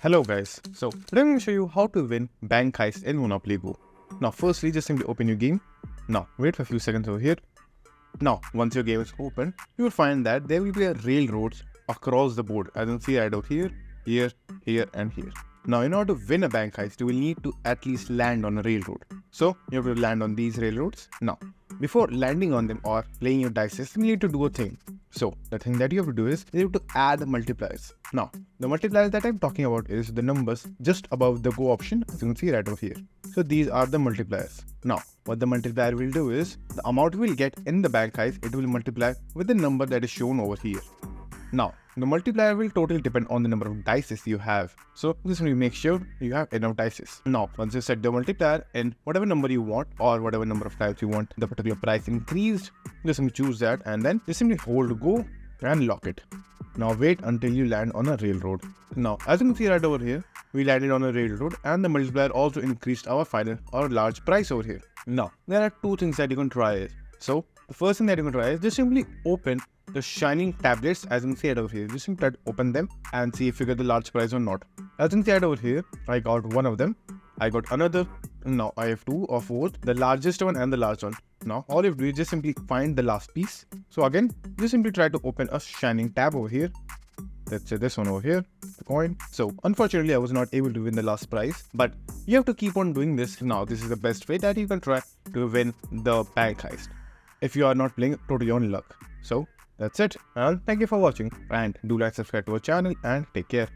Hello guys, so today I'm going to show you how to win bank heist in Monopoly Go. Now firstly just simply open your game. Now wait for a few seconds over here. Now once your game is open, you will find that there will be a railroads across the board, as you can see right over here, here and here. Now in order to win a bank heist, you will need to at least land on a railroad. So you have to land on these railroads. Now before landing on them or playing your dice, you need to do a thing. So the thing that you have to do is you have to add multipliers. Now the multipliers that I'm talking about is the numbers just above the go option, as you can see right over here. So these are the multipliers. Now what the multiplier will do is the amount we will get in the bank heist, it will multiply with the number that is shown over here. Now the multiplier will totally depend on the number of dices you have. So just make sure you have enough dices. Now once you set the multiplier in whatever number you want or whatever number of times you want the particular price increased, just simply choose that and then just simply hold go and lock it. Now wait until you land on a railroad. Now as you can see right over here, we landed on a railroad and the multiplier also increased our final or large price over here. Now there are two things that you can try. So the first thing that you can try is just simply open the shining tablets, as you can see right over here. Just simply try to open them and see if you get the large price or not. As you can see right over here, I got one of them. I got another. Now I have two of both, the largest one and the large one. Now all you have to do is just simply find the last piece. So again, just simply try to open a shining tab over here. Let's say this one over here, the coin. So unfortunately, I was not able to win the last prize, but you have to keep on doing this. Now this is the best way that you can try to win the bank heist if you are not playing totally on luck. So that's it, and thank you for watching, and do like, subscribe to our channel, and take care.